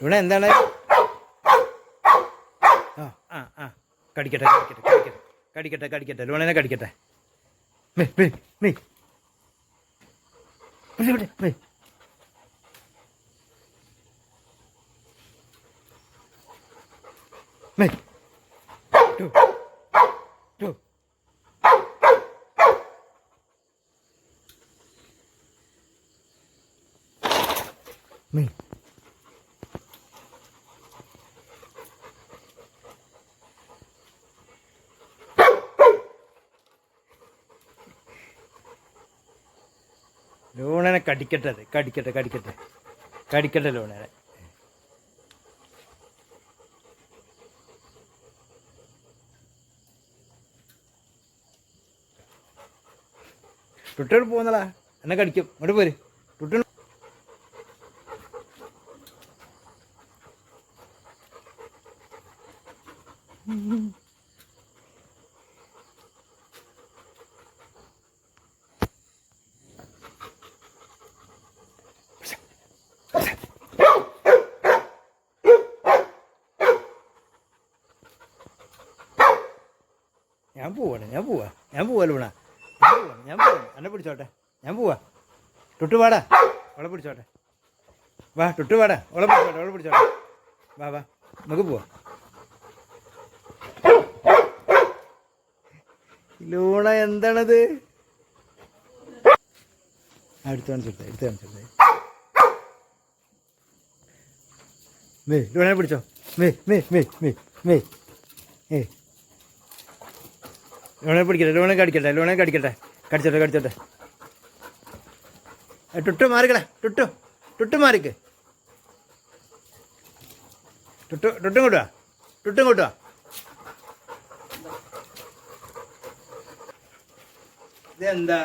ഇവിടെ എന്താണ്? ആ ആ ആ കടിക്കട്ടെ കടിക്കട്ടെ കടിക്കട്ടെ കടിക്കട്ടെ കടിക്കട്ടെ ലൂണേനെ കടിക്കട്ടെ. ലൂണനെ കടിക്കട്ടെ, അത് കടിക്കട്ടെ കടിക്കട്ടെ കടിക്കട്ടെ ലൂണനെ. ടുട്ടോട് പോകുന്നടാ, എന്നെ കടിക്കും. ഇങ്ങോട്ട് പോര് ടുട്ടു. ഞാൻ പോവാ ലൂണ, ഞാൻ പോവാ. എന്നെ പിടിച്ചോട്ടെ, ഞാൻ പോവാ. ടുട്ടു വാടാ, അവളെ പിടിച്ചോട്ടെ. വാ ടുട്ടു വാടാ, അവളെ പിടിച്ചോട്ടെ. വാ വാ നമുക്ക് പോവാ. ലൂണ എന്താണത്? എടുത്ത് കാണിച്ചെടുത്തേ. ലൂണനെ പിടിച്ചോ. ലൂണെ പിടിക്കട്ടെ, ലൂണെ കടിക്കട്ടെ. കടിച്ചോട്ടെ. ടുട്ടു മാറിക്കട, ടുട്ടു മാറിക്ക്. ടുട്ടും കൊണ്ടുവാ. ഇതെന്താ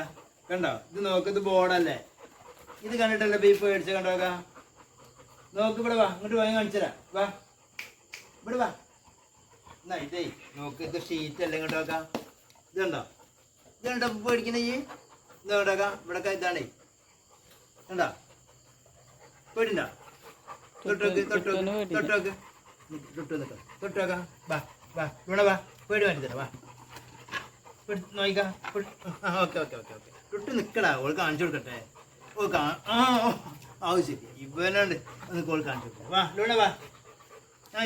കണ്ടോ? ഇത് നോക്ക്, ഇത് ബോർഡല്ലേ? ഇത് കണ്ടിട്ടല്ലേ ബീഫ് മേടിച്ച? കണ്ടോക്ക, നോക്ക്. ഇവിടെ വാ, ഇങ്ങോട്ട് വാങ്ങി കാണിച്ചരാ. വാ ഇവിടെ വാ. എന്നാ ഇതേ നോക്ക്, ഇത് ഷീറ്റ് അല്ലേ? ഇങ്ങോട്ടോക്ക, ഇത് കണ്ടോ പേടിക്കുന്ന ഈ ഇത് കണ്ടോക്ക. ഇവിടെ ഇതാണേ, കണ്ടോ? പേടിണ്ടോ? തൊട്ടോക്ക്. വാ ഇവിടെ വാ, പേടി മാറ്റി തരാം. വാ നോയിക്കാ. ഓക്കെ. തൊട്ട് നിൽക്കടാ, ഓൾ കാണിച്ചു കൊടുക്കട്ടെ. ശരി, ഇവനോണ്ട് ഒന്ന് കോൾ കാണിച്ചു കൊടുക്കട്ടെ. വാ ലൂണ വാ.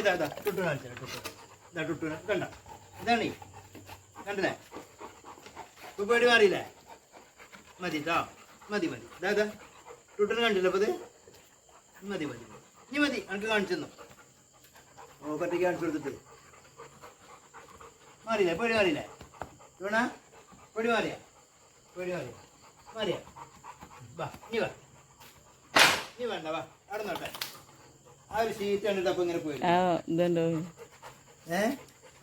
ഇതാ ടുട്ടു കാണിച്ചു തരാം. ടുട്ടു കണ്ട, ഇതാണേ, കണ്ടല്ലേ? ഇപ്പൊ പേടി മാറിയില്ലേ? മതി കേട്ടോ, മതി. ഇതാ ടുട്ടു കണ്ടില്ല? അപ്പൊ ഇത് മതി. ഇനി മതി, എനിക്ക് കാണിച്ചു തന്നു. ഒറ്റയ്ക്ക് കാണിച്ചു കൊടുത്തിട്ട് മാറിയില്ലേ? പേടി മാറിയില്ലേ ലൂണ? പേടി മാറിയാ? വാ നീ വേണ്ട, വാ അവിടെ നോട്ടെ. ആ ഒരു ഷീറ്റ് കണ്ടിട്ട് അപ്പൊ ഇങ്ങനെ പോയി.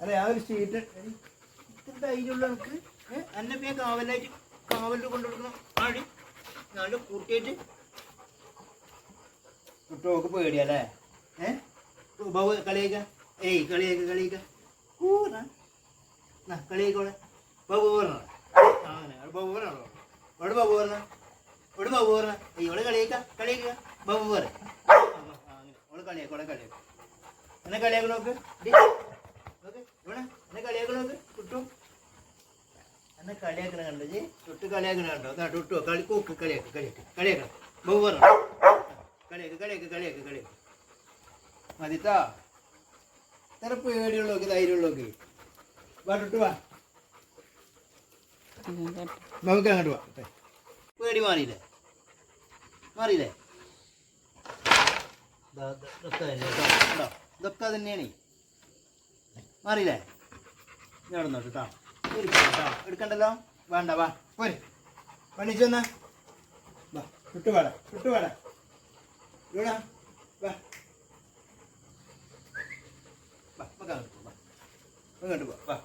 അല്ലെ, ആ ഒരു ഷീറ്റ് ഇത്ര ധൈര്യമുള്ള എനിക്ക്. അന്നപ്പോ ഞാൻ കാവലിൽ കൊണ്ടുകൊടുക്കണം. ആടി നല്ല കൂട്ടിയിട്ട് കുട്ടികൾക്ക് പേടിയല്ലേ? കളിയൊക്കെ കളിയായിക്കോളെ. ബാബു പറഞ്ഞോ? അങ്ങനെ ബാബു പറഞ്ഞോ? ഇവിടെ ബാബു പറഞ്ഞ ഇവിടെ കളിയാക്ക ബാബു പറ. അങ്ങനെ ഓള് കളിയാക്കോളെ. എന്നെ കളിയാക്ക നോക്ക്. ഇവിടെ എന്നെ കളിയാക്ക നോക്ക്. ടുട്ടു എന്നെ കളിയാക്കണ കണ്ടോ? ടുട്ടു കളിയാക്കണ കണ്ടോ? ടുട്ടു കൂക്ക് കളിയാക്ക. ബാബു പറഞ്ഞോ? കളിയാക്ക. മതിത്താ. ഇത്ര പേടിയുള്ളോക്ക്, ധൈര്യമുള്ളോക്ക്. വാ ടുട്ടു വാ, നമുക്ക് അങ്ങോട്ട് വാ. പേടി മാറിയില്ലേ? ഇതൊക്കെ തന്നെയാണ്. മാറിയില്ലേ? ഞാൻ നോട്ട് കേട്ടോ. എടുക്കണ്ടല്ലോ, വേണ്ട. വാ പോരെ, പണിച്ചു വന്നാ. വാ ടുട്ടു വാടാ. വാ അങ്ങോട്ട് പോ. വാ